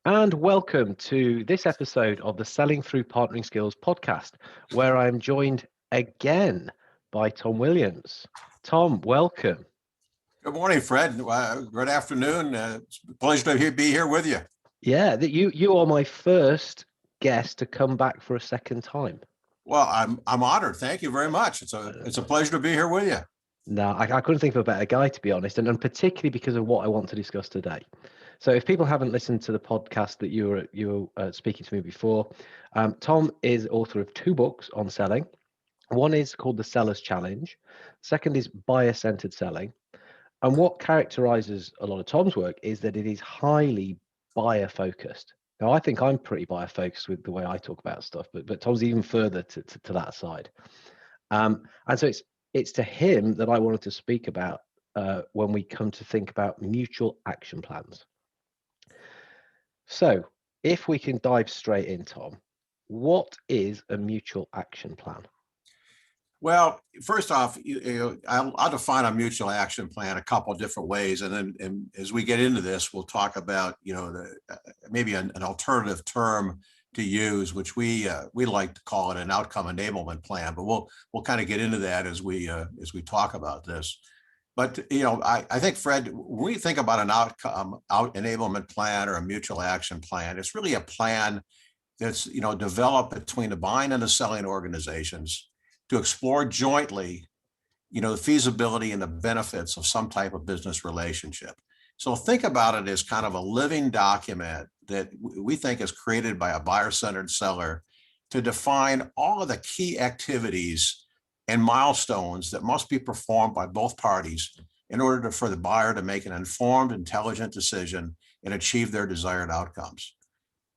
And welcome to this episode of the Selling Through Partnering Skills podcast, where I am joined again by Tom Williams. Tom, welcome. Good morning, Fred. Good afternoon. It's a pleasure to be here with you. Yeah, you are my first guest to come back for a second time. Well, I'm honored. Thank you very much. It's a pleasure to be here with you. No, I couldn't think of a better guy, to be honest, and particularly because of what I want to discuss today. So if people haven't listened to the podcast that you were speaking to me before, Tom is author of 2 books on selling. One is called The Seller's Challenge. Second is Buyer-Centered Selling. And what characterizes a lot of Tom's work is that it is highly buyer-focused. Now, I think I'm pretty buyer-focused with the way I talk about stuff, but Tom's even further to that side. And so it's to him that I wanted to speak about when we come to think about mutual action plans. So if we can dive straight in, Tom, what is a mutual action plan? Well, first off, I'll define a mutual action plan a couple of different ways, and then as we get into this, we'll talk about maybe an alternative term to use, which we like to call it an outcome enablement plan. But we'll kind of get into that as we talk about this. But I think, Fred, when we think about an outcome enablement plan or a mutual action plan, it's really a plan that's developed between the buying and the selling organizations to explore jointly, the feasibility and the benefits of some type of business relationship. So think about it as kind of a living document that we think is created by a buyer-centered seller to define all of the key activities and milestones that must be performed by both parties in order for the buyer to make an informed, intelligent decision and achieve their desired outcomes.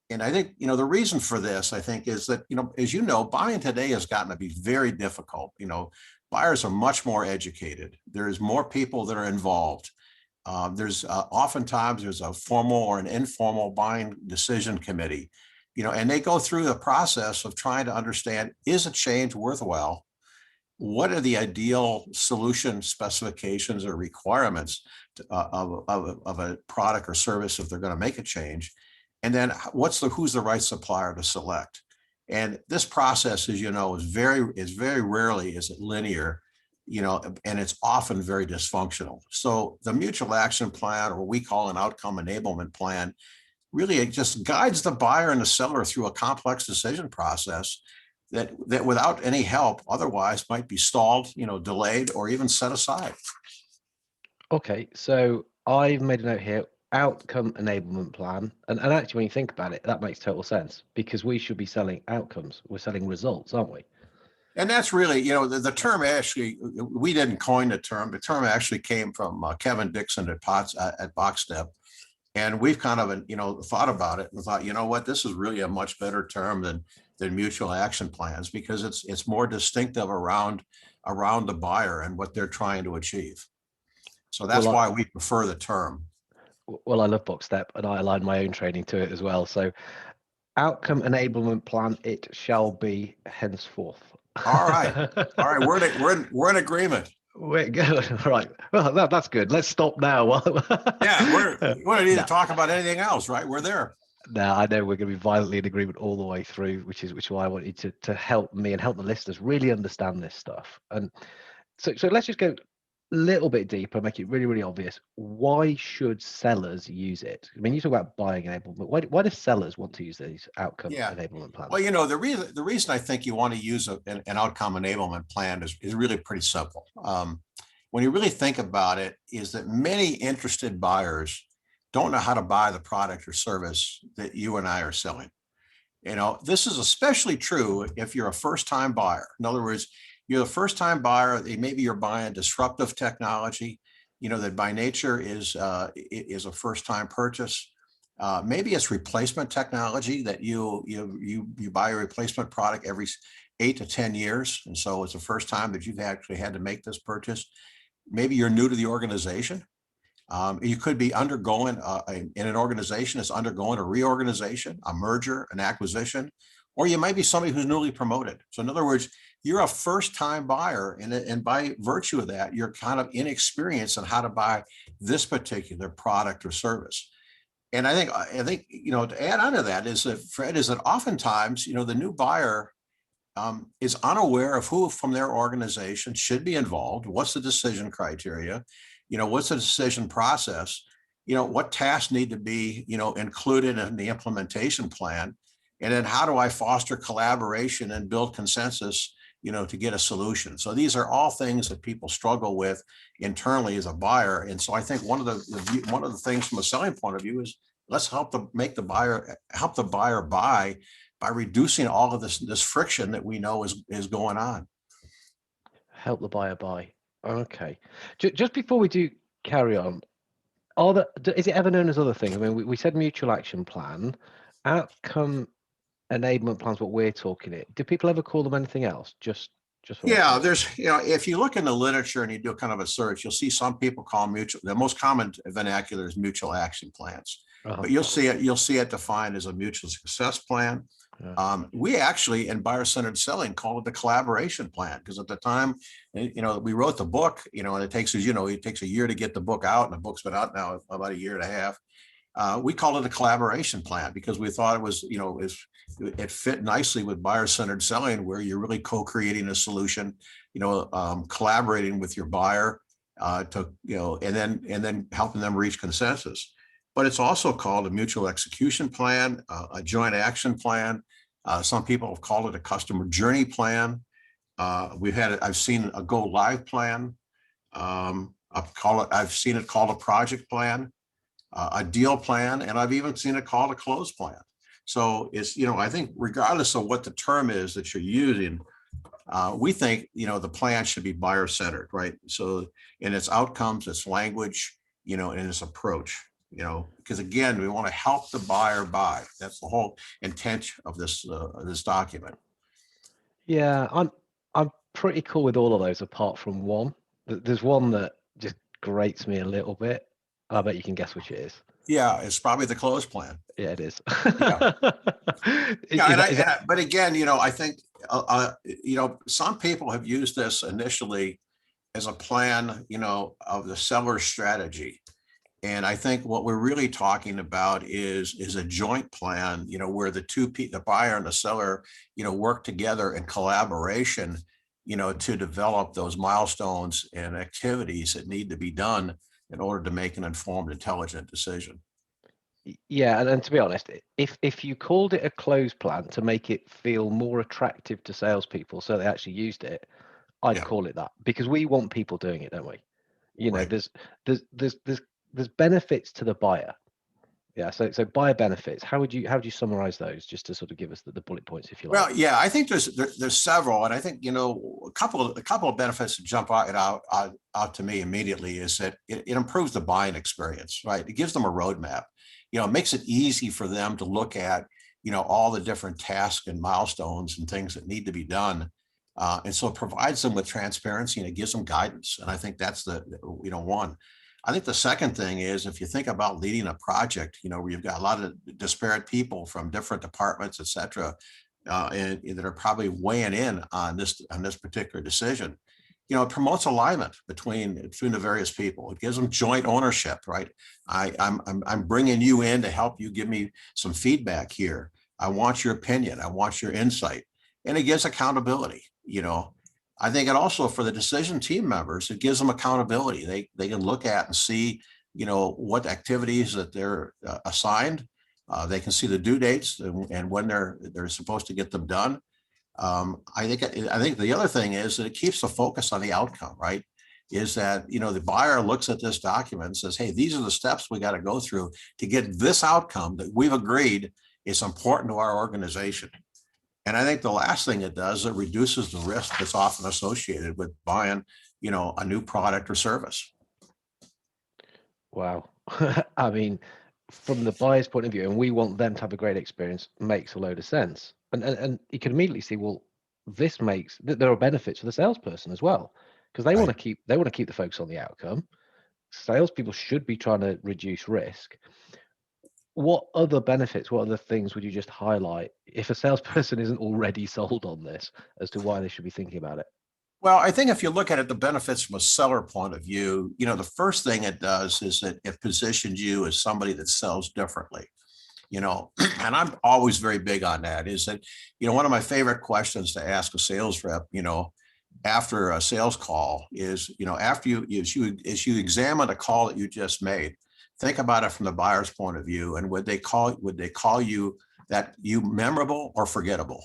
And I think, the reason for this, I think, is that, as you know, buying today has gotten to be very difficult. Buyers are much more educated. There's more people that are involved. There's oftentimes there's a formal or an informal buying decision committee, and they go through the process of trying to understand, is a change worthwhile? What are the ideal solution specifications or requirements of a product or service if they're going to make a change? And then who's the right supplier to select? And this process, as you know, is very rarely is it linear, and it's often very dysfunctional. So the mutual action plan, or what we call an outcome enablement plan, really it just guides the buyer and the seller through a complex decision process that without any help otherwise might be stalled, delayed, or even set aside. Okay, so I've made a note here. Outcome enablement plan, and actually when you think about it, that makes total sense, because we should be selling outcomes. We're selling results, aren't we? And that's really, the term, actually, we didn't coin the term. The term actually came from Kevin Dixon at Boxstep, and we've kind of thought about it and thought, what, this is really a much better term than mutual action plans, because it's more distinctive around the buyer and what they're trying to achieve. So that's why we prefer the term. Well, I love Boxstep, and I align my own training to it as well. So outcome enablement plan, it shall be henceforth. All right. We're in agreement. We're good. All right. Well, that's good. Let's stop now. Yeah, we don't need to talk about anything else, right? We're there. Now, I know we're going to be violently in agreement all the way through, which is why I want you to help me and help the listeners really understand this stuff. And so let's just go a little bit deeper, make it really, really obvious. Why should sellers use it? I mean, you talk about buying enablement. Why do sellers want to use these outcome enablement plans? Well, the reason I think you want to use an outcome enablement plan is really pretty simple. When you really think about it, is that many interested buyers don't know how to buy the product or service that you and I are selling. This is especially true if you're a first-time buyer. In other words, you're the first-time buyer. Maybe you're buying disruptive technology, that by nature is a first-time purchase. Maybe it's replacement technology that you buy a replacement product every 8 to 10 years, and so it's the first time that you've actually had to make this purchase. Maybe you're new to the organization. You could be undergoing in an organization that's undergoing a reorganization, a merger, an acquisition, or you might be somebody who's newly promoted. So in other words, you're a first-time buyer, and by virtue of that, you're kind of inexperienced on how to buy this particular product or service. And I think, to add on to that is that, Fred, is that oftentimes, the new buyer is unaware of who from their organization should be involved. What's the decision criteria? What's the decision process? What tasks need to be, included in the implementation plan? And then how do I foster collaboration and build consensus, to get a solution? So these are all things that people struggle with internally as a buyer. And so I think one of the things from a selling point of view is let's help the buyer buy by reducing all of this friction that we know is going on. Help the buyer buy. Okay. Just before we do carry on, is it ever known as other things? I mean, we said mutual action plan, outcome enablement plans. What we're talking it. Do people ever call them anything else? Just for Yeah, there's, if you look in the literature and you do kind of a search, you'll see some people call mutual. The most common vernacular is mutual action plans, but you'll see it defined as a mutual success plan. We actually, in buyer-centered selling, call it the collaboration plan, because at the time, we wrote the book, and it takes a year to get the book out, and the book's been out now about a year and a half. We call it a collaboration plan because we thought it was, it fit nicely with buyer-centered selling, where you're really co-creating a solution, collaborating with your buyer and then helping them reach consensus. But it's also called a mutual execution plan, a joint action plan. Some people have called it a customer journey plan. I've seen a go live plan. I've seen it called a project plan, a deal plan, and I've even seen it called a close plan. So it's, I think regardless of what the term is that you're using, we think, the plan should be buyer centered, right? So in its outcomes, its language, and its approach. Because again, we want to help the buyer buy. That's the whole intent of this document. Yeah, I'm pretty cool with all of those, apart from one. There's one that just grates me a little bit. I bet you can guess which it is. Yeah, it's probably the close plan. Yeah, it is. But again, I think some people have used this initially as a plan, of the seller's strategy. And I think what we're really talking about is a joint plan, where the buyer and the seller, work together in collaboration, to develop those milestones and activities that need to be done in order to make an informed, intelligent decision. Yeah, and to be honest, if you called it a close plan to make it feel more attractive to salespeople, so they actually used it, I'd call it that, because we want people doing it, don't we? Right. There's benefits to the buyer. Yeah, so buyer benefits. How would you summarize those, just to sort of give us the bullet points, if you like? Well, yeah, I think there's several, and I think a couple of benefits that jump out to me immediately is that it improves the buying experience, right? It gives them a roadmap. It makes it easy for them to look at all the different tasks and milestones and things that need to be done, and so it provides them with transparency and it gives them guidance. And I think that's the one. I think the second thing is, if you think about leading a project, where you've got a lot of disparate people from different departments, et cetera, and that are probably weighing in on this particular decision, it promotes alignment between the various people. It gives them joint ownership, right? I'm bringing you in to help you give me some feedback here. I want your opinion. I want your insight, and it gives accountability. I think it also, for the decision team members, it gives them accountability. They can look at and see, what activities that they're assigned. They can see the due dates and when they're supposed to get them done. I think the other thing is that it keeps the focus on the outcome, right? Is that, the buyer looks at this document and says, hey, these are the steps we got to go through to get this outcome that we've agreed is important to our organization. And I think the last thing it does, it reduces the risk that's often associated with buying, a new product or service. Wow. I mean, from the buyer's point of view, and we want them to have a great experience, makes a load of sense. And you can immediately see, well, there are benefits for the salesperson as well, because they want to keep the focus on the outcome. Salespeople should be trying to reduce risk. What other benefits, what other things would you just highlight if a salesperson isn't already sold on this, as to why they should be thinking about it? Well, I think if you look at it, the benefits from a seller point of view, the first thing it does is that it positions you as somebody that sells differently. And I'm always very big on that, is that, one of my favorite questions to ask a sales rep, after a sales call is, after as you examine a call that you just made, think about it from the buyer's point of view. And would they call you memorable or forgettable?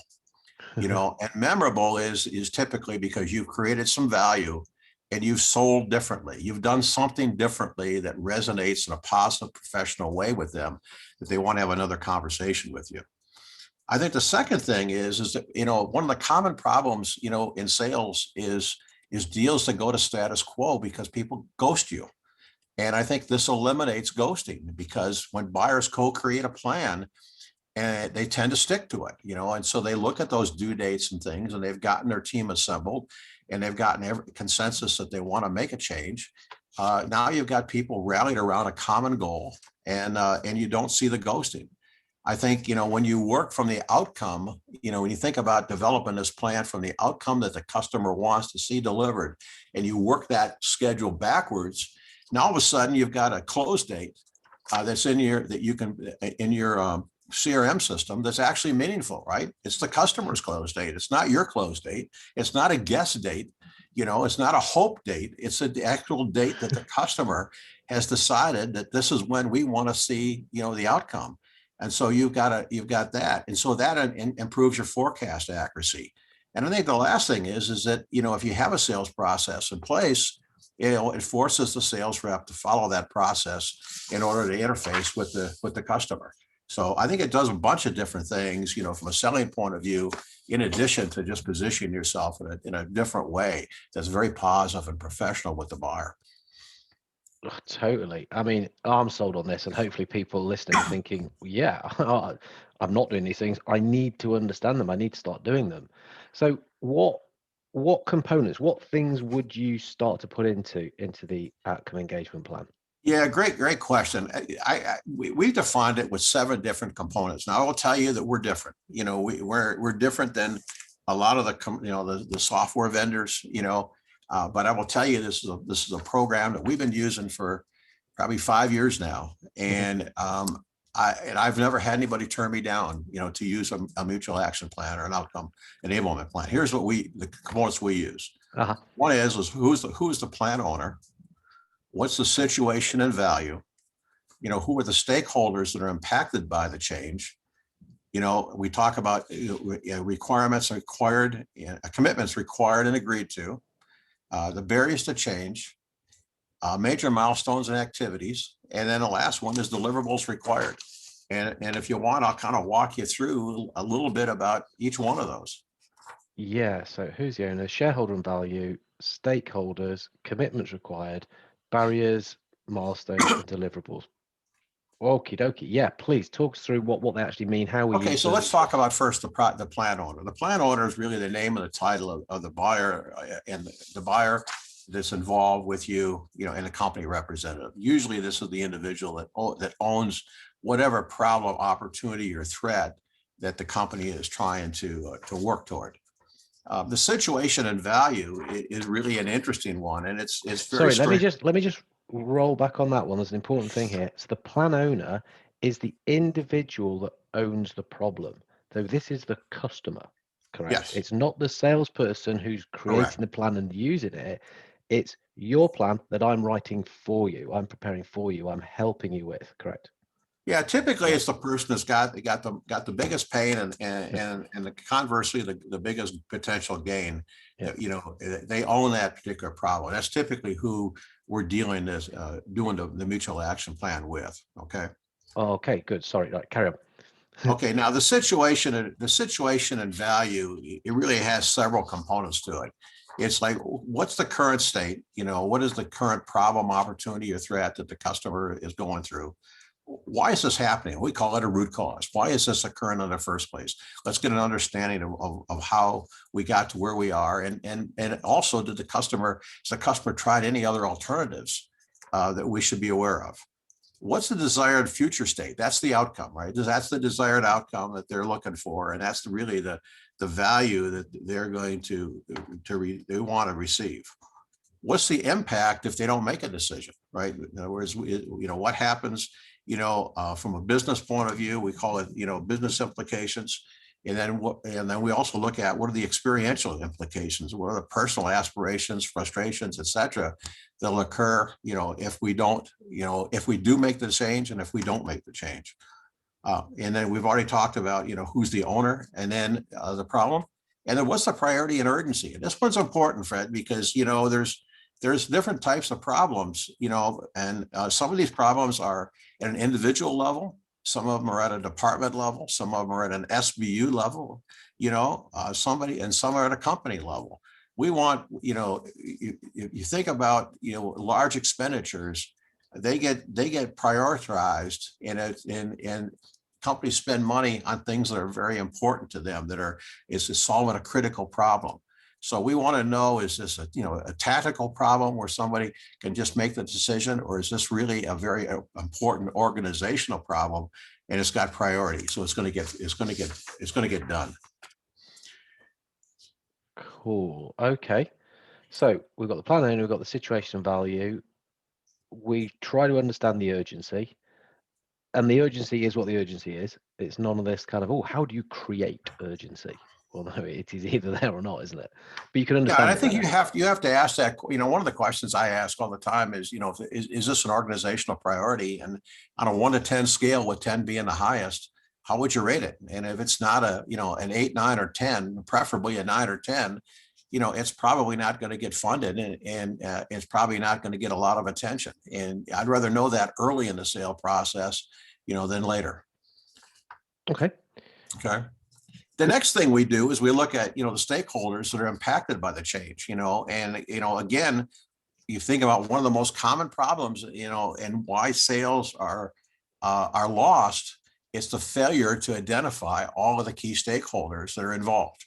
And memorable is typically because you've created some value and you've sold differently. You've done something differently that resonates in a positive, professional way with them, that they want to have another conversation with you. I think the second thing is that, one of the common problems, in sales is deals that go to status quo because people ghost you. And I think this eliminates ghosting, because when buyers co-create a plan, and they tend to stick to it, and so they look at those due dates and things, and they've gotten their team assembled, and they've gotten every consensus that they want to make a change. Now you've got people rallied around a common goal, and you don't see the ghosting. I think, when you work from the outcome, when you think about developing this plan from the outcome that the customer wants to see delivered, and you work that schedule backwards, now all of a sudden you've got a close date that's in your CRM system that's actually meaningful, right? It's the customer's close date. It's not your close date. It's not a guess date. It's not a hope date. It's the actual date that the customer has decided that this is when we want to see, the outcome. And so you've got that. And so that improves your forecast accuracy. And I think the last thing is that, if you have a sales process in place, it forces the sales rep to follow that process in order to interface with the customer. So I think it does a bunch of different things, from a selling point of view, in addition to just positioning yourself in a different way that's very positive and professional with the buyer. Oh, totally. I mean, I'm sold on this, and hopefully people listening are thinking, yeah, I'm not doing these things. I need to understand them. I need to start doing them. So what components, what things would you start to put into the outcome engagement plan? Yeah, great question. We defined it with 7 different components. Now I will tell you that we're different. We're different than a lot of the software vendors. But I will tell you, this is a program that we've been using for probably 5 years now, and I've never had anybody turn me down, to use a mutual action plan or an outcome enablement plan. Here's the components we use. Uh-huh. One is who's the plan owner. What's the situation and value? Who are the stakeholders that are impacted by the change? We talk about requirements required, commitments required and agreed to, the barriers to change, major milestones and activities, and then the last one is deliverables required. And if you want, I'll kind of walk you through a little bit about each one of those. Yeah. So who's the owner, shareholder and value, stakeholders, commitments required, barriers, milestones, and deliverables. Okie dokie. Yeah, please talk us through what they actually mean, how we Okay, use so them. let's talk about first the plan owner. The plan owner is really the name and the title of the buyer, and the buyer that's involved with you, and the company representative. Usually this is the individual that owns whatever problem, opportunity, or threat that the company is trying to work toward. The situation and value is really an interesting one, and it's very Sorry, let me straight. just roll back on that one. There's an important thing here. So the plan owner is the individual that owns the problem. So this is the customer, correct? Yes, It's not the salesperson who's correct. creating the plan and using it. It's your plan that I'm writing for you. I'm preparing for you. I'm helping you with, correct? Yeah, typically Yeah. it's the person that's got the biggest pain and the conversely the biggest potential gain. Yeah. They own that particular problem. That's typically who we're doing the mutual action plan with. Okay. Okay, good. Sorry. Right, carry on. Okay. Now the situation and value, it really has several components to it. It's like, what's the current state? What is the current problem, opportunity, or threat that the customer is going through? Why is this happening? We call it a root cause. Why is this occurring in the first place? Let's get an understanding of how we got to where we are. And also, has the customer tried any other alternatives that we should be aware of? what's the desired future state? That's the outcome, right? That's the desired outcome that they're looking for. And that's really the value that they're going they want to receive. What's the impact if they don't make a decision, right? In other words, what happens, from a business point of view, we call it, business implications. And then we also look at what are the experiential implications, what are the personal aspirations, frustrations, et cetera, that'll occur, if we don't, if we do make the change and if we don't make the change. And then we've already talked about, who's the owner and then the problem. And then what's the priority and urgency? And this one's important, Fred, because, there's different types of problems, and some of these problems are at an individual level. Some of them are at a department level. Some of them are at an SBU level, and some are at a company level. We want, you think about, large expenditures, they get prioritized, and companies spend money on things that are very important to them, is solving a critical problem. So we want to know, is this a tactical problem where somebody can just make the decision, or is this really a very important organizational problem and it's got priority? So it's going to get done. Cool. Okay. So we've got the plan owner, we've got the situation value. We try to understand the urgency, and the urgency is what the urgency is. It's none of this kind of, how do you create urgency? Well, no, it is either there or not, isn't it? But you can understand. Yeah, and I think you have to ask that. One of the questions I ask all the time is, is this an organizational priority? And on a 1 to 10 scale, with 10 being the highest, how would you rate it? And if it's not an 8, 9, or 10, preferably a 9 or 10, it's probably not going to get funded, and it's probably not going to get a lot of attention. And I'd rather know that early in the sale process, than later. Okay. Okay. The next thing we do is we look at, the stakeholders that are impacted by the change, and, again, you think about one of the most common problems, and why sales are lost. It's the failure to identify all of the key stakeholders that are involved.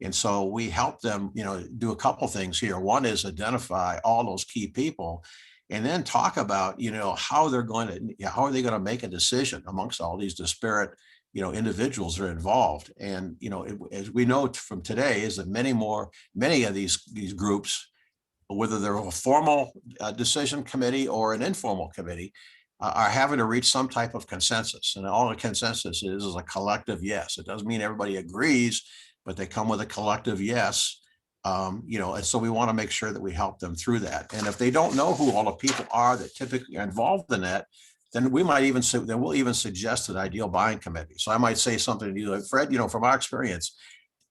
And so we help them, do a couple things here. One is identify all those key people, and then talk about, how are they going to make a decision amongst all these disparate individuals are involved. And, as we know from today, is that many of these groups, whether they're a formal decision committee or an informal committee, are having to reach some type of consensus. And all the consensus is a collective yes. It doesn't mean everybody agrees, but they come with a collective yes. And so we want to make sure that we help them through that. And if they don't know who all the people are that typically are involved in that, then we'll even suggest an ideal buying committee. So I might say something to you like, Fred, from our experience,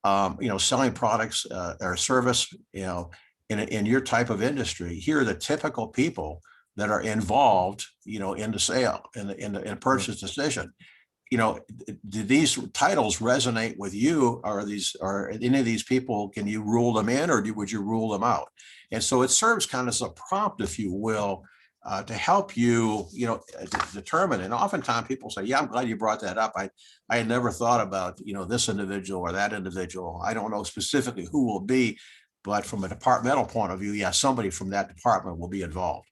selling products or service, in your type of industry, here are the typical people that are involved, in the sale, in the purchase decision. Do these titles resonate with you? Are any of these people, can you rule them in, or would you rule them out? And so it serves kind of as a prompt, if you will, to help you, determine. And oftentimes people say, yeah, I'm glad you brought that up. I had never thought about, this individual or that individual. I don't know specifically who will be, but from a departmental point of view, yeah, somebody from that department will be involved.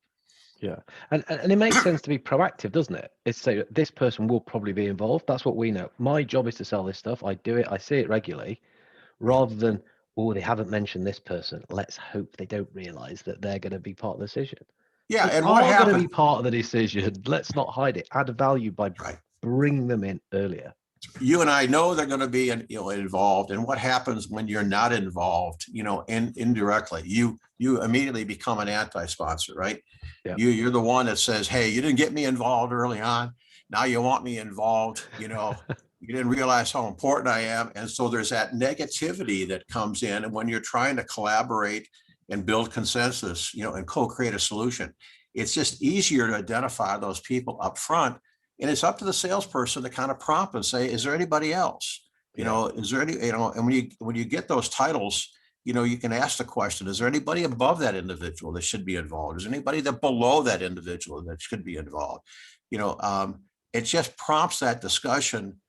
Yeah. And it makes sense to be proactive, doesn't it? It's say this person will probably be involved. That's what we know. My job is to sell this stuff. I do it. I see it regularly, rather than, they haven't mentioned this person. Let's hope they don't realize that they're going to be part of the decision. Yeah. They And what are happened? going to be part of the decision. Let's not hide it. Add value by bringing them in earlier. You and I know they're going to be involved. And what happens when you're not involved, indirectly, you immediately become an anti-sponsor, right? Yeah. You're the one that says, hey, you didn't get me involved early on. Now you want me involved. You didn't realize how important I am. And so there's that negativity that comes in. And when you're trying to collaborate and build consensus, and co-create a solution, it's just easier to identify those people up front. And it's up to the salesperson to kind of prompt and say, is there anybody else? Is there any, and when you get those titles, you can ask the question, is there anybody above that individual that should be involved? Is there anybody that below that individual that should be involved? It just prompts that discussion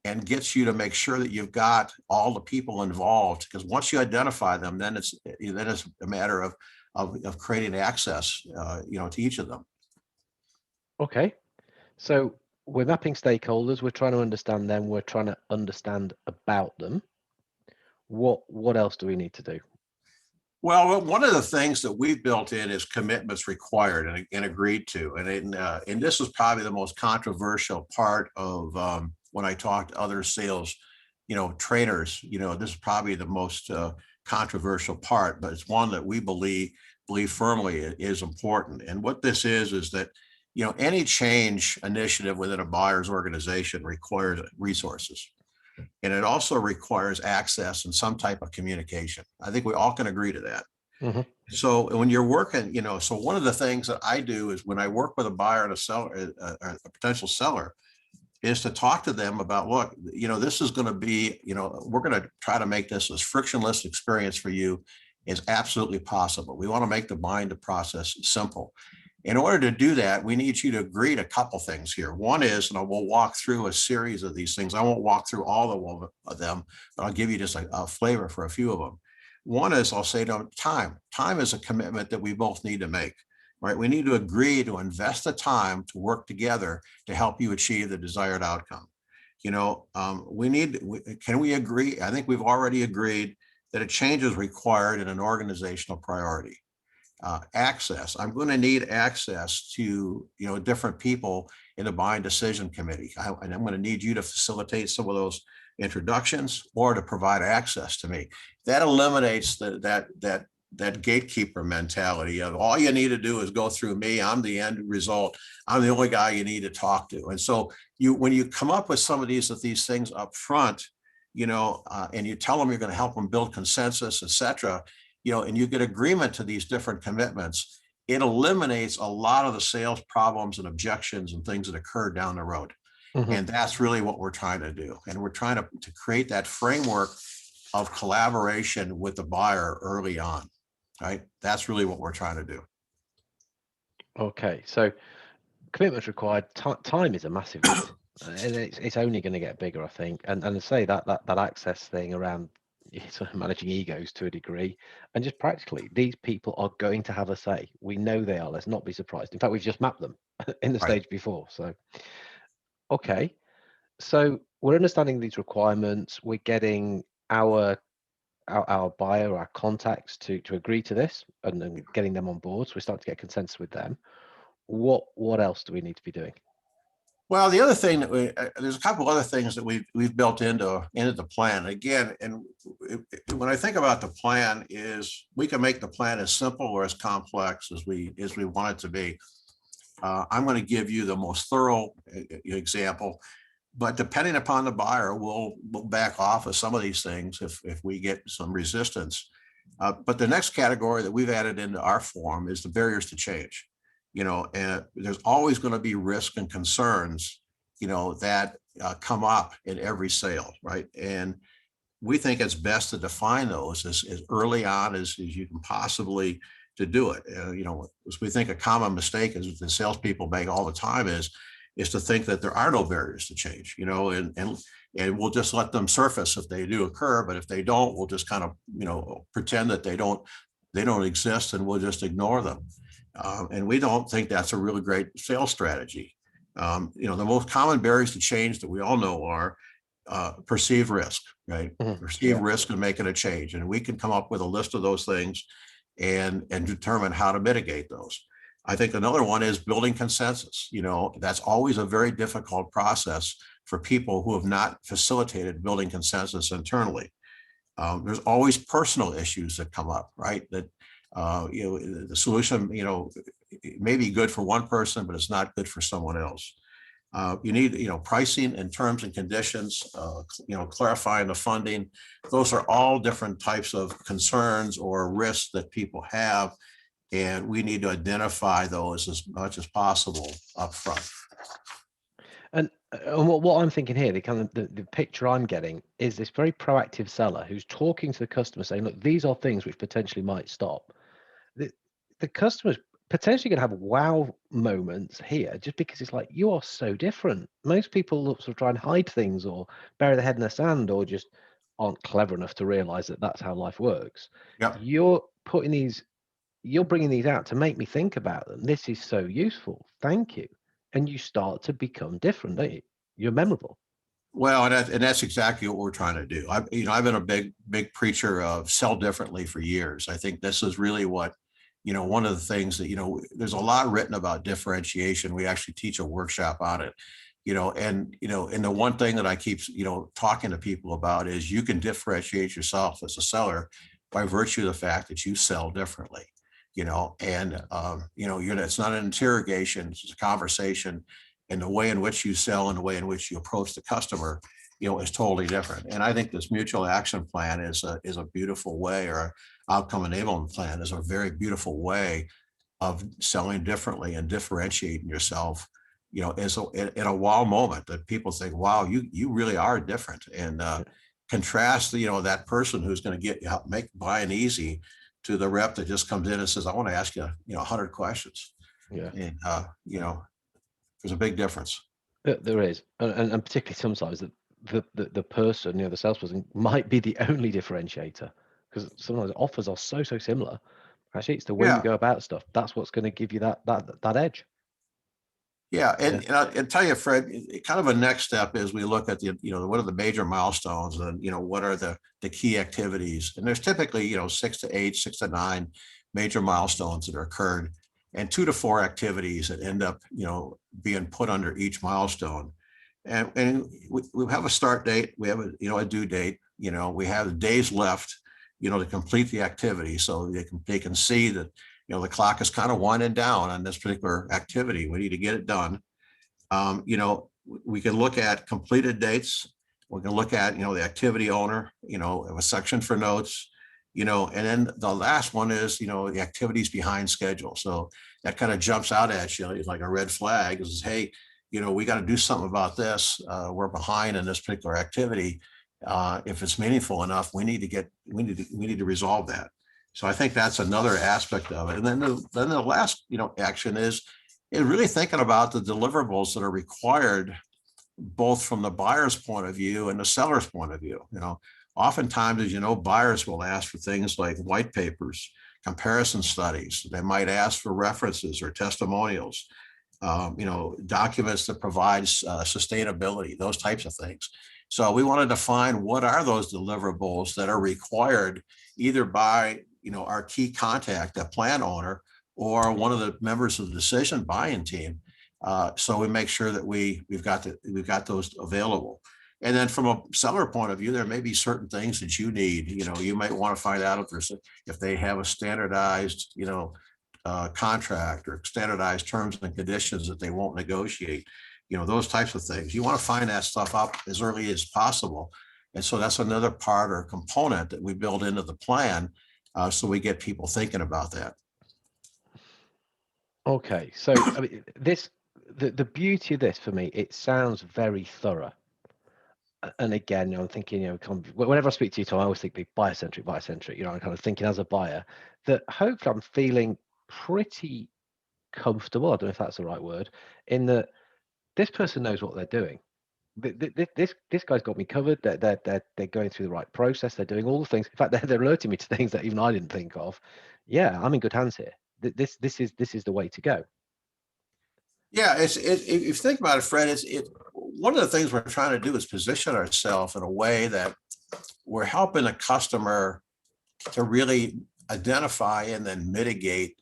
and gets you to make sure that you've got all the people involved. Because once you identify them, then it's a matter of creating access, to each of them. Okay. So we're mapping stakeholders, we're trying to understand them, we're trying to understand about them. What else do we need to do? Well, one of the things that we've built in is commitments required and agreed to. And this is probably the most controversial part of when I talk to other sales, trainers, this is probably the most controversial part, but it's one that we believe firmly is important. And what this is that, any change initiative within a buyer's organization requires resources. And it also requires access and some type of communication. I think we all can agree to that. Mm-hmm. So when you're working, so one of the things that I do is when I work with a buyer and a seller, a potential seller, is to talk to them about, look, this is going to be, we're going to try to make this as frictionless experience for you as absolutely possible. We want to make the buying process simple. In order to do that, we need you to agree to a couple things here. One is, we'll walk through a series of these things. I won't walk through all of them, but I'll give you just a flavor for a few of them. One is, I'll say to them, time. Time is a commitment that we both need to make, right? We need to agree to invest the time to work together to help you achieve the desired outcome. Can we agree? I think we've already agreed that a change is required in an organizational priority. Access. I'm going to need access to, different people in the buying decision committee. And I'm going to need you to facilitate some of those introductions or to provide access to me. That eliminates that gatekeeper mentality of all you need to do is go through me. I'm the end result. I'm the only guy you need to talk to. And so when you come up with some of these things up front, and you tell them you're going to help them build consensus, et cetera, and you get agreement to these different commitments, it eliminates a lot of the sales problems and objections and things that occur down the road. Mm-hmm. And that's really what we're trying to do. And we're trying to create that framework of collaboration with the buyer early on, right? That's really what we're trying to do. Okay, so commitments required. Time is a massive list, and it's only going to get bigger, I think. And to say that access thing around sort of managing egos to a degree, and just practically, these people are going to have a say. We know they are. Let's not be surprised. In fact, we've just mapped them in the stage before. So, okay, so we're understanding these requirements. We're getting our buyer, our contacts to agree to this, and then getting them on board. So we start to get consensus with them. What else do we need to be doing? Well, the other thing that there's a couple other things that we've built into the plan. Again, and when I think about the plan, is we can make the plan as simple or as complex as we want it to be. I'm going to give you the most thorough example, but depending upon the buyer, we'll back off of some of these things if we get some resistance. But the next category that we've added into our form is the barriers to change. And there's always going to be risk and concerns, that come up in every sale, right? And we think it's best to define those as early on as you can possibly to do it. As we think a common mistake is the salespeople make all the time is to think that there are no barriers to change, and we'll just let them surface if they do occur. But if they don't, we'll just kind of, pretend that they don't exist, and we'll just ignore them. And we don't think that's a really great sales strategy. The most common barriers to change that we all know are perceived risk, right? Mm-hmm. Perceived risk of making a change. And we can come up with a list of those things and determine how to mitigate those. I think another one is building consensus. That's always a very difficult process for people who have not facilitated building consensus internally. There's always personal issues that come up, right? That the solution, it may be good for one person, but it's not good for someone else. You need, pricing and terms and conditions, clarifying the funding. Those are all different types of concerns or risks that people have. And we need to identify those as much as possible up front. And what I'm thinking here, the picture I'm getting is this very proactive seller who's talking to the customer saying, look, these are things which potentially might stop. The customer's potentially going to have wow moments here just because it's like, you are so different. Most people sort of try and hide things or bury their head in the sand or just aren't clever enough to realize that that's how life works. Yep. You're bringing these out to make me think about them. This is so useful. Thank you. and you start to become different, don't you? You're memorable. Well, and that's exactly what we're trying to do. I've been a big preacher of sell differently for years. I think this is really what, one of the things that, there's a lot written about differentiation. We actually teach a workshop on it, and the one thing that I keep, talking to people about is you can differentiate yourself as a seller by virtue of the fact that you sell differently, it's not an interrogation, it's a conversation, and the way in which you sell and the way in which you approach the customer, is totally different. And I think this mutual action plan is a beautiful way, or outcome enablement plan is a very beautiful way of selling differently and differentiating yourself, as in a wow moment that people think, wow, you really are different. And contrast, that person who's going to make buying easy to the rep that just comes in and says, I want to ask you, 100 questions. Yeah. And, there's a big difference. There is, and particularly sometimes the person, the salesperson might be the only differentiator, because sometimes offers are so similar. Actually, it's the way we Yeah. go about stuff. That's what's going to give you that edge. Yeah. Yeah. And I'll tell you, Fred, kind of a next step is we look at what are the major milestones, and, what are the key activities. And there's typically, 6 to 8, 6 to 9 major milestones that are occurred, and 2 to 4 activities that end up, being put under each milestone. And we have a start date, we have a due date, we have days left, to complete the activity. So they can see that, the clock is kind of winding down on this particular activity. We need to get it done. We can look at completed dates. We can look at, the activity owner, a section for notes, and then the last one is, the activities behind schedule. So that kind of jumps out at you, like a red flag. Is, hey, we got to do something about this. We're behind in this particular activity. If it's meaningful enough, we need to resolve that. So I think that's another aspect of it. And then the last, action is really thinking about the deliverables that are required, both from the buyer's point of view and the seller's point of view. Oftentimes, as buyers will ask for things like white papers, comparison studies. They might ask for references or testimonials, documents that provide sustainability, those types of things. So we want to define what are those deliverables that are required either by, our key contact, the plan owner, or one of the members of the decision buying team. So we make sure that we've got those available. And then from a seller point of view, there may be certain things that you need. You might want to find out if they have a standardized, contract or standardized terms and conditions that they won't negotiate. Those types of things. You want to find that stuff up as early as possible. And so that's another part or component that we build into the plan. So we get people thinking about that. Okay, so I mean, the beauty of this for me, it sounds very thorough. And again, I'm thinking, whenever I speak to you, Tom, I always think be buyer-centric. I'm kind of thinking as a buyer that hopefully I'm feeling pretty comfortable. I don't know if that's the right word, in that this person knows what they're doing. This guy's got me covered. They're going through the right process. They're doing all the things. In fact, they're alerting me to things that even I didn't think of. Yeah, I'm in good hands here. This is the way to go. Yeah, if you think about it, Fred, one of the things we're trying to do is position ourselves in a way that we're helping the customer to really identify and then mitigate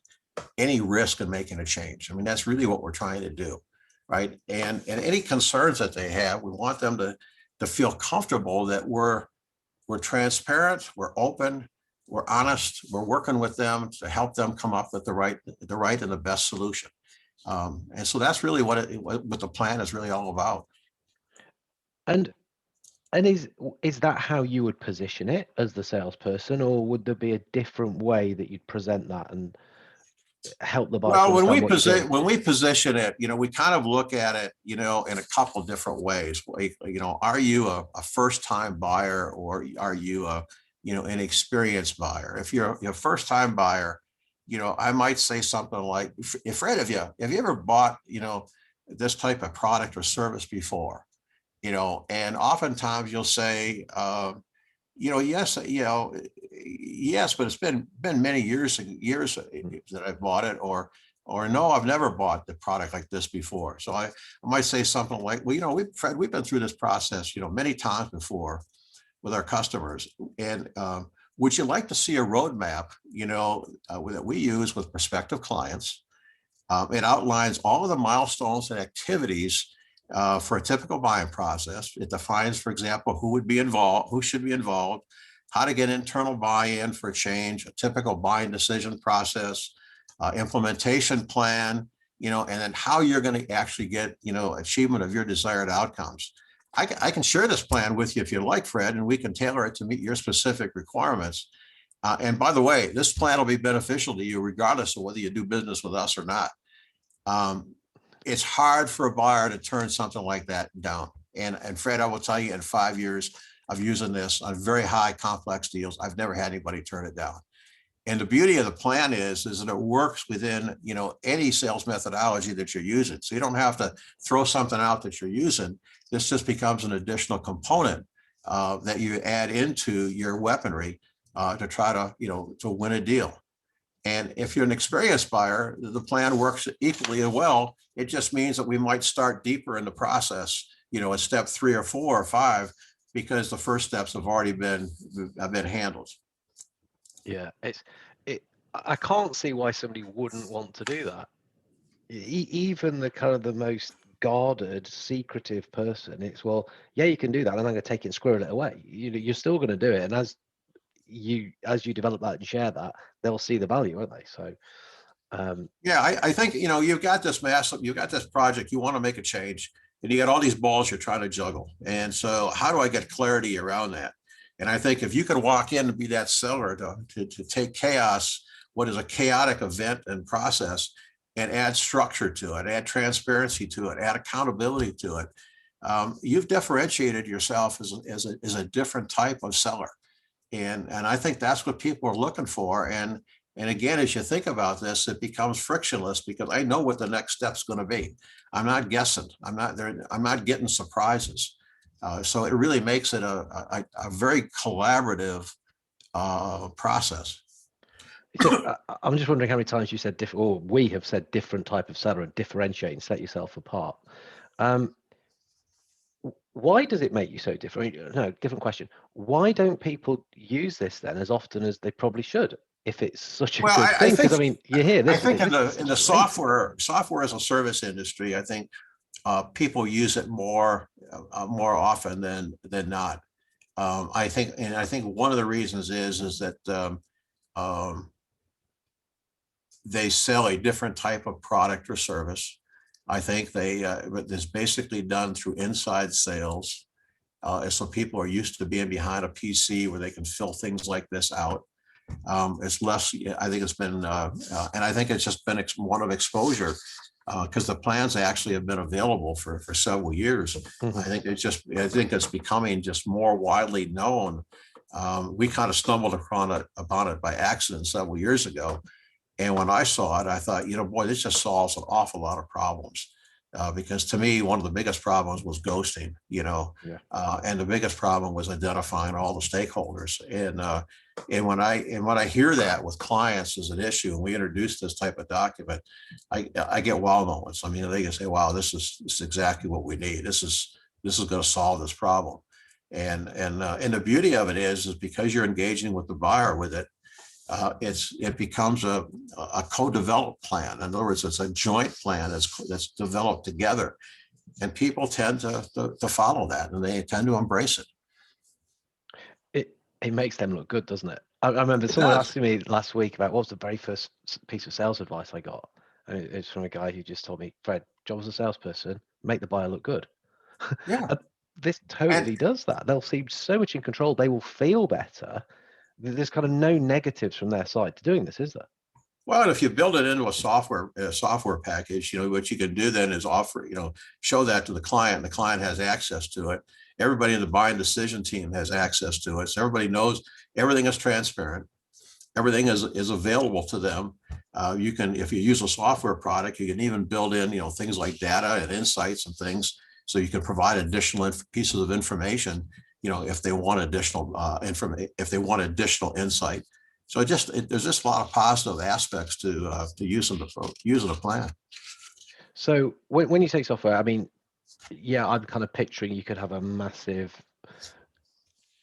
any risk of making a change. I mean, that's really what we're trying to do, right? And any concerns that they have, we want them to feel comfortable that we're transparent, we're open, we're honest, we're working with them to help them come up with the right and the best solution. And so that's really what the plan is really all about. And is that how you would position it as the salesperson, or would there be a different way that you'd present that and help the buyer? Well, when we position it, we kind of look at it, in a couple of different ways. Like, are you a first-time buyer, or are you an experienced buyer? If you're a first-time buyer, I might say something like, Fred, have you ever bought, this type of product or service before? And oftentimes you'll say, yes, yes, but it's been many years that I've bought it, or or no, I've never bought the product like this before. So I might say something like, well, Fred, we've been through this process, many times before with our customers. And would you like to see a roadmap, that we use with prospective clients? It outlines all of the milestones and activities for a typical buying process. It defines, for example, who would be involved, who should be involved, how to get internal buy-in for change, a typical buying decision process, implementation plan, and then how you're going to actually get, achievement of your desired outcomes. I can share this plan with you if you like, Fred, and we can tailor it to meet your specific requirements. And by the way, this plan will be beneficial to you regardless of whether you do business with us or not. It's hard for a buyer to turn something like that down. And Fred, I will tell you, in 5 years of using this on very high complex deals, I've never had anybody turn it down. And the beauty of the plan is that it works within, any sales methodology that you're using. So you don't have to throw something out that you're using. This just becomes an additional component that you add into your weaponry to try to, to win a deal. And if you're an experienced buyer, the plan works equally as well. It just means that we might start deeper in the process, at step 3 or 4 or 5, because the first steps have already been handled. Yeah, I can't see why somebody wouldn't want to do that. Even the kind of the most guarded, secretive person, it's, well, yeah, you can do that, and I'm going to take it and squirrel it away. You're still going to do it, and as you develop that and share that, they'll see the value, won't they? So yeah, I think you've got this project, you want to make a change, and you got all these balls you're trying to juggle. And so how do I get clarity around that? And I think if you can walk in and be that seller to take chaos, what is a chaotic event and process, and add structure to it, add transparency to it, add accountability to it, you've differentiated yourself as a different type of seller. And I think that's what people are looking for. And again, as you think about this, it becomes frictionless because I know what the next step's going to be. I'm not guessing. I'm not getting surprises. So it really makes it a very collaborative process. So, I'm just wondering how many times you said different, or we have said different type of seller and differentiate and set yourself apart. Why does it make you so different? No, different question. Why don't people use this then as often as they probably should, if it's such a good thing? Because I mean, you hear this. I think in the software as a service industry, I think people use it more often than not. I think one of the reasons is that they sell a different type of product or service. I think it's basically done through inside sales. So people are used to being behind a PC where they can fill things like this out. It's less, I think it's been, and I think it's just been one of exposure because the plans actually have been available for several years. Mm-hmm. I think it's becoming just more widely known. We kind of stumbled upon it by accident several years ago. And when I saw it, I thought, boy, this just solves an awful lot of problems. Because to me, one of the biggest problems was ghosting, and the biggest problem was identifying all the stakeholders. And when I hear that with clients as an issue, and we introduce this type of document, I get wow moments. I mean, they can say, wow, this is exactly what we need. This is going to solve this problem. And the beauty of it is because you're engaging with the buyer with it, it becomes a co-developed plan. In other words, it's a joint plan that's developed together, and people tend to follow that, and they tend to embrace it. It makes them look good, doesn't it? I remember someone asking me last week about what was the very first piece of sales advice I got, and it's from a guy who just told me, Fred, job as a salesperson, make the buyer look good. Yeah, this totally does that. They'll seem so much in control. They will feel better. There's kind of no negatives from their side to doing this, is there? Well, and if you build it into a software package, what you can do then is offer, show that to the client. The client has access to it. Everybody in the buying decision team has access to it. So everybody knows everything is transparent. Everything is available to them. You can, if you use a software product, you can even build in, things like data and insights and things. So you can provide additional pieces of information, if they want additional information, if they want additional insight. So there's just a lot of positive aspects to using the plan. So when you say software, I mean, yeah, I'm kind of picturing you could have a massive,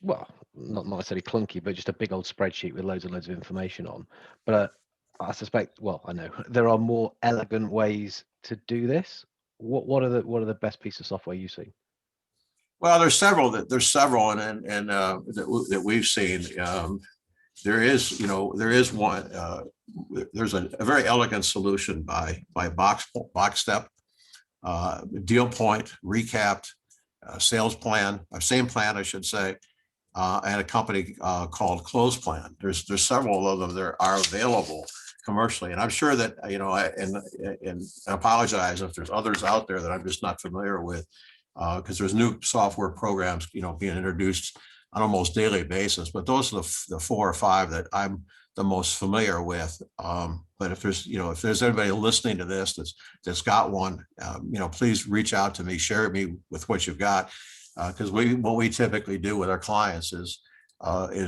well, not necessarily clunky, but just a big old spreadsheet with loads and loads of information on. But I suspect, well, I know there are more elegant ways to do this. What are the best pieces of software you see? Well, there's several that we've seen. There is one. There's a very elegant solution by Box Step, Deal Point, Recapped, Sales Plan, same plan, I should say, and a company called Close Plan. There's several of them that are available commercially, and I'm sure that and I apologize if there's others out there that I'm just not familiar with, because there's new software programs being introduced on almost daily basis. But those are the 4 or 5 that I'm the most familiar with. But if there's anybody listening to this that's got one, please reach out to me, share me with what you've got, because what we typically do with our clients is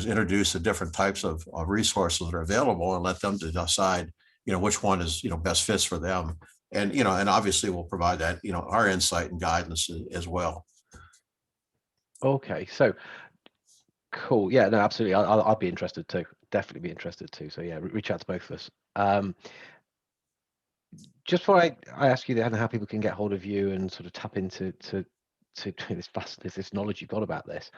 introduce the different types of resources that are available and let them decide which one is best fits for them, and and obviously we'll provide that our insight and guidance as well. Okay, so cool. Yeah, no, absolutely. I'll be interested too. Definitely be interested too. So yeah, reach out to both of us. Just before I ask you then how people can get hold of you and sort of tap into this knowledge you've got about this,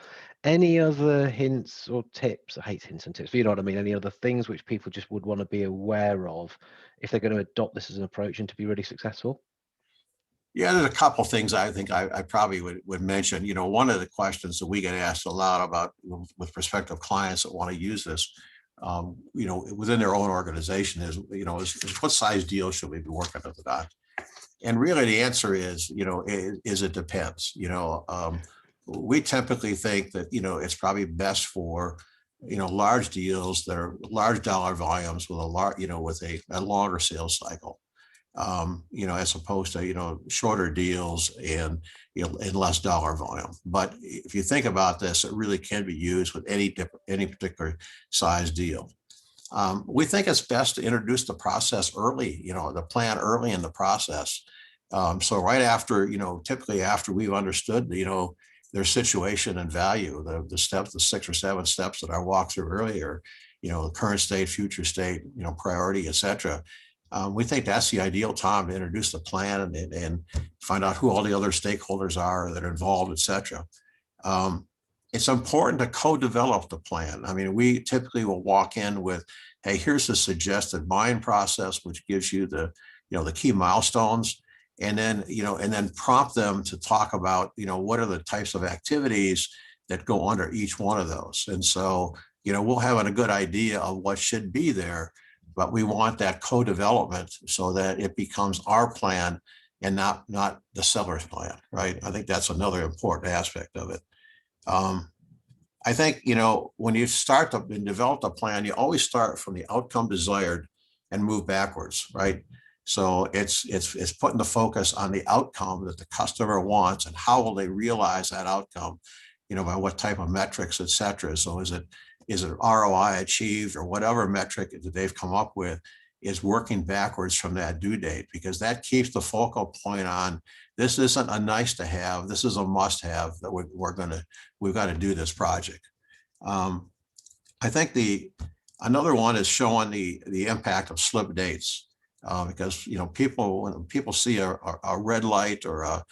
any other hints or tips? I hate hints and tips, but you know what I mean. Any other things which people just would want to be aware of if they're going to adopt this as an approach and to be really successful? Yeah, there's a couple of things I think I probably would mention. One of the questions that we get asked a lot about with prospective clients that want to use this, within their own organization is what size deal should we be working with that? And really the answer is, it depends. We typically think that, it's probably best for, large deals that are large dollar volumes with a longer sales cycle. As opposed to, shorter deals and, and less dollar volume. But if you think about this, it really can be used with any particular size deal. We think it's best to introduce the process early, the plan early in the process. So right after, typically after we've understood, their situation and value, the steps, the 6 or 7 steps that I walked through earlier, the current state, future state, priority, et cetera. We think that's the ideal time to introduce the plan and find out who all the other stakeholders are that are involved, et cetera. It's important to co-develop the plan. I mean, we typically will walk in with, hey, here's the suggested buying process, which gives you the key milestones, and then prompt them to talk about, what are the types of activities that go under each one of those. And so, we'll have a good idea of what should be there, but we want that co-development so that it becomes our plan and not the seller's plan, right? I think that's another important aspect of it. I think, when you start to develop a plan, you always start from the outcome desired and move backwards, right? So it's putting the focus on the outcome that the customer wants and how will they realize that outcome, by what type of metrics, et cetera. So is it ROI achieved or whatever metric that they've come up with, is working backwards from that due date, because that keeps the focal point on this isn't a nice to have, this is a must have that we've got to do this project. I think another one is showing the impact of slip dates, because when people see a red light or a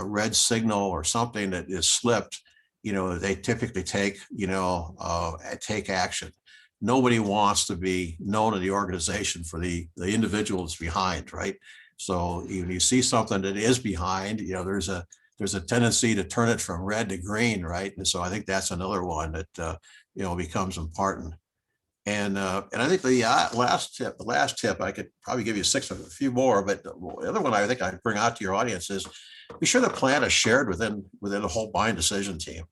red signal or something that is slipped, they typically take action. Nobody wants to be known in the organization for the individual that's behind, right? So when you see something that is behind, there's a tendency to turn it from red to green, right? And so I think that's another one that becomes important. And I think the last tip, I could probably give you a few more, but the other one I think I'd bring out to your audience is be sure the plan is shared within the whole buying decision team.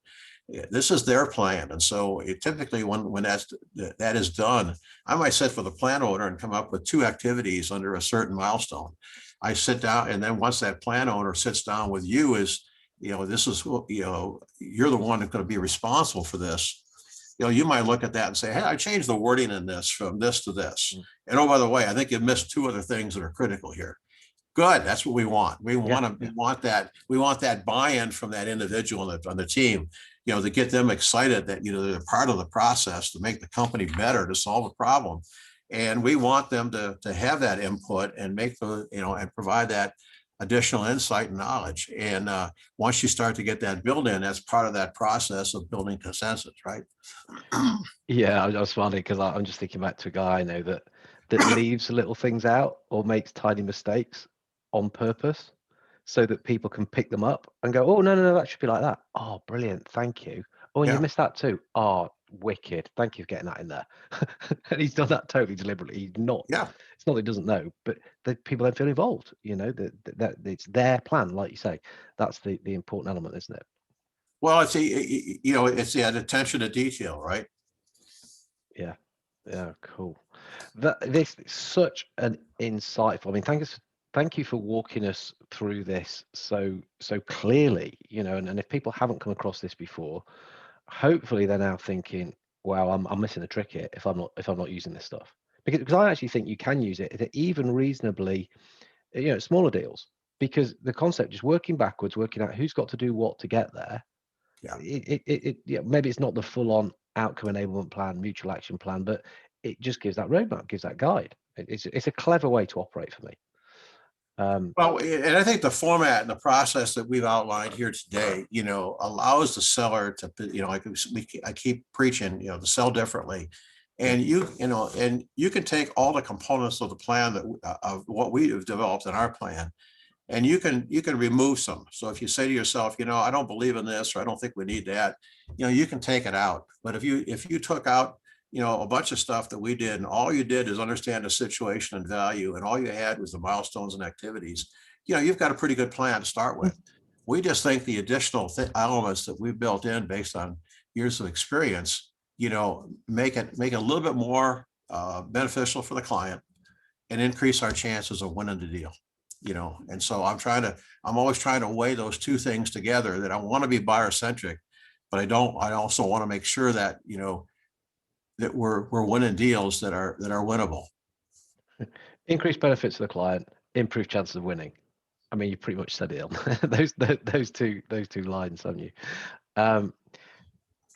This is their plan. And so typically when that is done, I might sit for the plan owner and come up with 2 activities under a certain milestone. I sit down, and then once that plan owner sits down with you, this is, you're the one that's going to be responsible for this. you might look at that and say, hey, I changed the wording in this from this to this. Mm. And oh, by the way, I think you missed two other things that are critical here. Good. That's what we want. We Yeah. want that buy-in from that individual on the team, to get them excited that, they're part of the process to make the company better, to solve a problem. And we want them to have that input and make and provide that additional insight and knowledge. And once you start to get that built in, that's part of that process of building consensus, right? Yeah, I was funny because I'm just thinking back to a guy I know that leaves little things out or makes tiny mistakes on purpose so that people can pick them up and go, oh, no, that should be like that. Oh, brilliant. Thank you. Oh, and you Yeah. missed that too. Oh, wicked. Thank you for getting that in there. And he's done that totally deliberately. He's not, Yeah. it's not that he doesn't know, but the people don't feel involved, that it's their plan, like you say. That's the important element, isn't it? Well, it's it's the attention to detail, right? Yeah. Yeah, cool. This is such an insightful. I mean, thank you for walking us through this so clearly. And if people haven't come across this before, hopefully they're now thinking, "Wow, I'm missing a trick here if I'm not using this stuff." Because I actually think you can use it at even reasonably, smaller deals. Because the concept is working backwards, working out who's got to do what to get there. Yeah. Yeah, maybe it's not the full-on outcome enablement plan, mutual action plan, but it just gives that roadmap, gives that guide. It's a clever way to operate for me. Well, and I think the format and the process that we've outlined here today, allows the seller to, I keep preaching, to sell differently. And you can take all the components of the plan of what we have developed in our plan, and you can remove some. So if you say to yourself, I don't believe in this, or I don't think we need that, you can take it out. But if you took out, a bunch of stuff that we did, and all you did is understand the situation and value, and all you had was the milestones and activities, you've got a pretty good plan to start with. We just think the additional elements that we've built in based on years of experience, make it a little bit more beneficial for the client and increase our chances of winning the deal. And so I'm always trying to weigh those two things together, that I want to be buyer centric, but I also want to make sure that, that we're winning deals that are winnable. Increased benefits to the client, improved chances of winning. I mean, you pretty much said it on those two lines, haven't you?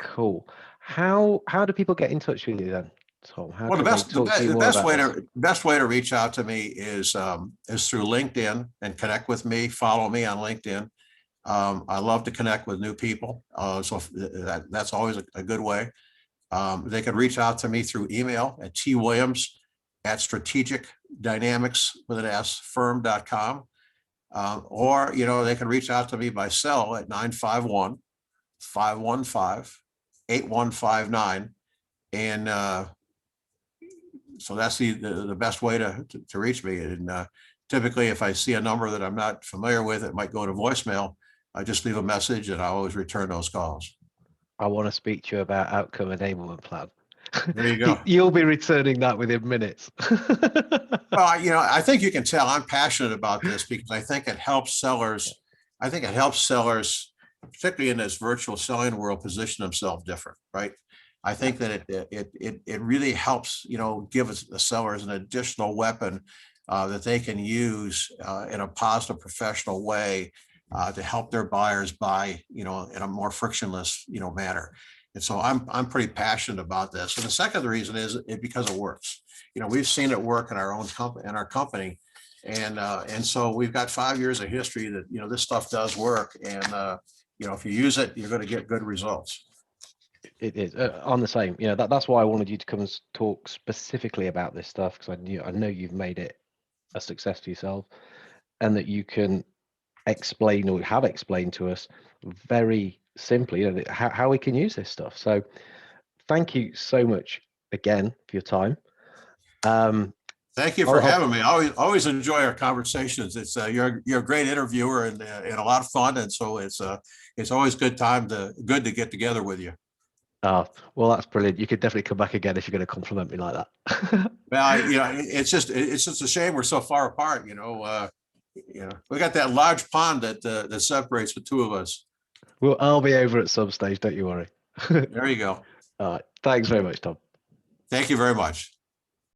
Cool. How do people get in touch with you then, Tom? How can they talk to you more about this? Best way to reach out to me is through LinkedIn, and connect with me. Follow me on LinkedIn. I love to connect with new people, so that's always a good way. They could reach out to me through email at twilliams@strategicdynamicsfirm.com, or they can reach out to me by cell at 951-515-8159, and so that's the best way to reach me. And typically, if I see a number that I'm not familiar with, it might go to voicemail. I just leave a message, and I always return those calls. I want to speak to you about Outcome Enablement Plan. There you go. You'll be returning that within minutes. Well, I think you can tell I'm passionate about this, because I think it helps sellers. Particularly in this virtual selling world, position themselves different, right? I think that it really helps, give the sellers an additional weapon that they can use in a positive, professional way to help their buyers buy, in a more frictionless, manner. And so I'm pretty passionate about this. And the second reason is because it works. We've seen it work in our own company, and so we've got 5 years of history that this stuff does work. And if you use it, you're going to get good results. It is on the same. That's why I wanted you to come and talk specifically about this stuff, because I know you've made it a success for yourself, and that you can explain, or have explained to us very simply, how we can use this stuff. So thank you so much again for your time. Thank you for having me. I always enjoy our conversations. It's you're a great interviewer, and a lot of fun, and so it's always good to get together with you. Oh, well, that's brilliant. You could definitely come back again if you're going to compliment me like that. Well, it's just a shame we're so far apart. We got that large pond that separates the two of us. Well, I'll be over at some stage. Don't you worry. There you go. All right. Thanks very much, Tom. Thank you very much.